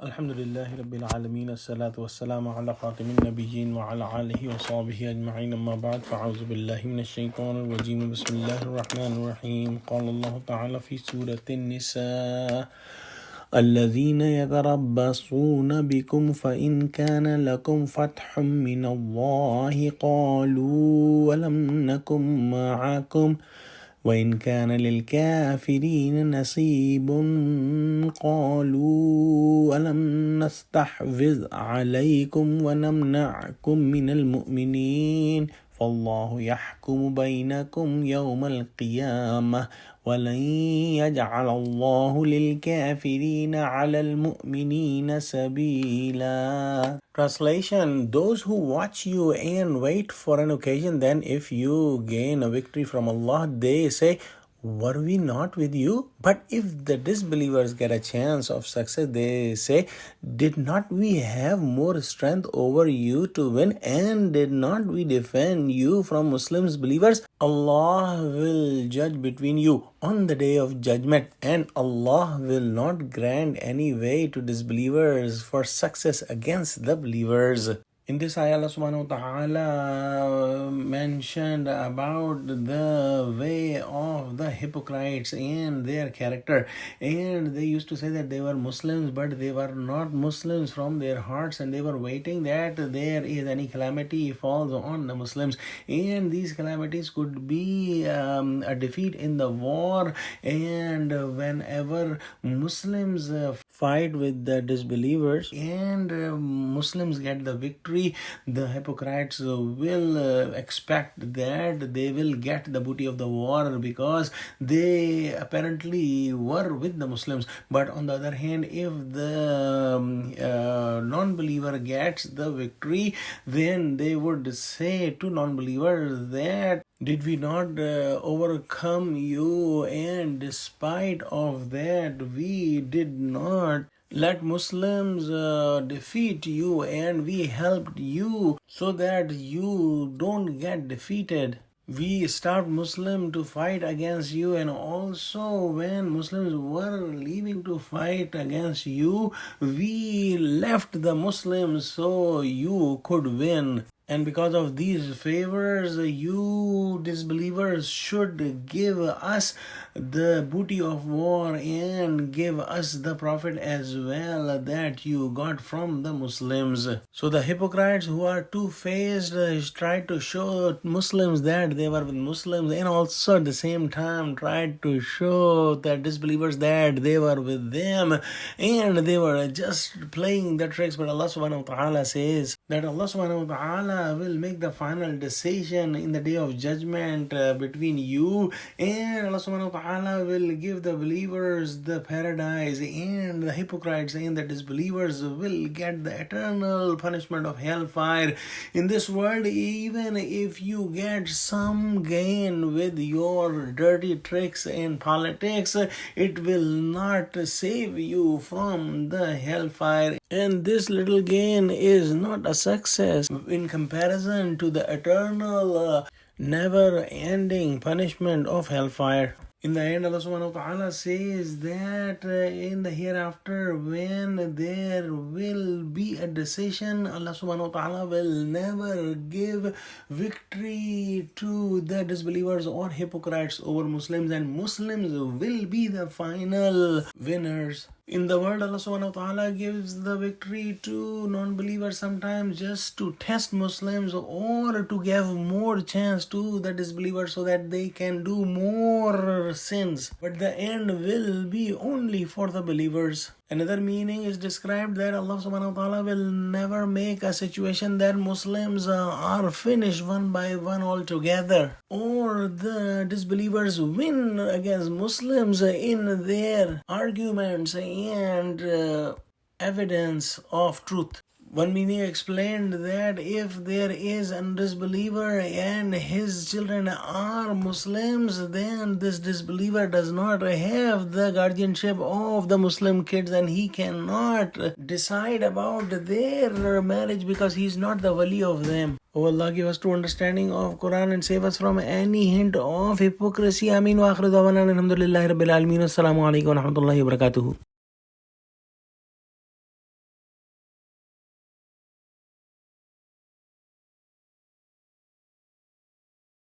Alhamdulillahi Rabbil Alameen, As-salatu was-salamu ala khatimin nabiyyin wa ala alihi wa sahbihi ajma'in, amma ba'd, fa'auzu billahi minash shaitanir rajim, bismillahir rahmanir rahim. Qala Allah ta'ala fi surati an-nisa, الذين يتربصون بكم فإن كان لكم فتح من الله قالوا ولم نكن معكم وإن كان للكافرين نصيب قالوا ألم نستحوذ عليكم ونمنعكم من المؤمنين فالله يحكم بينكم يوم القيامة ولن يجعل الله للكافرين على المؤمنين سبيلا. Translation: Those who watch you and wait for an occasion, then if you gain a victory from Allah, they say, were we not with you? But if the disbelievers get a chance of success, they say, did not we have more strength over you to win, and did not we defend you from Muslims believers? Allah will judge between you on the day of judgment, and Allah will not grant any way to disbelievers for success against the believers. In this ayah, Allah subhanahu wa ta'ala mentioned about the way of the hypocrites and their character. And they used to say that they were Muslims, but they were not Muslims from their hearts, and they were waiting that there is any calamity falls on the Muslims. And these calamities could be a defeat in the war, and whenever Muslims fight with the disbelievers and Muslims get the victory, the hypocrites will expect that they will get the booty of the war because they apparently were with the Muslims. But on the other hand, if the non-believer gets the victory, then they would say to non-believers that, did we not overcome you, and despite of that we did not let Muslims defeat you, and we helped you so that you don't get defeated. We stopped Muslims to fight against you, and also when Muslims were leaving to fight against you, we left the Muslims so you could win. And because of these favors, you disbelievers should give us the booty of war and give us the profit as well that you got from the Muslims. So the hypocrites who are two-faced tried to show Muslims that they were with Muslims, and also at the same time tried to show the disbelievers that they were with them, and they were just playing the tricks. But Allah subhanahu wa ta'ala says that Allah subhanahu wa ta'ala will make the final decision in the day of judgment between you, and Allah subhanahu wa ta'ala will give the believers the paradise, and the hypocrites and the disbelievers will get the eternal punishment of hellfire. In this world, even if you get some gain with your dirty tricks and politics, it will not save you from the hellfire. And this little gain is not a success in comparison to the eternal, never-ending punishment of hellfire. In the end, Allah subhanahu wa ta'ala says that in the hereafter, when there will be a decision, Allah subhanahu wa ta'ala will never give victory to the disbelievers or hypocrites over Muslims, and Muslims will be the final winners. In the world, Allah subhanahu wa ta'ala gives the victory to non-believers sometimes just to test Muslims or to give more chance to the disbelievers so that they can do more sins. But the end will be only for the believers. Another meaning is described that Allah subhanahu wa ta'ala will never make a situation that Muslims are finished one by one altogether, or the disbelievers win against Muslims in their arguments and evidence of truth. One meaning explained that if there is a disbeliever and his children are Muslims, then this disbeliever does not have the guardianship of the Muslim kids, and he cannot decide about their marriage because he is not the wali of them. Oh Allah, give us true understanding of Quran and save us from any hint of hypocrisy. Ameen wa akhiru da'wana alhamdulillahi rabbil alameen. Assalamu alaikum wa rahmatullahi wa barakatuhu.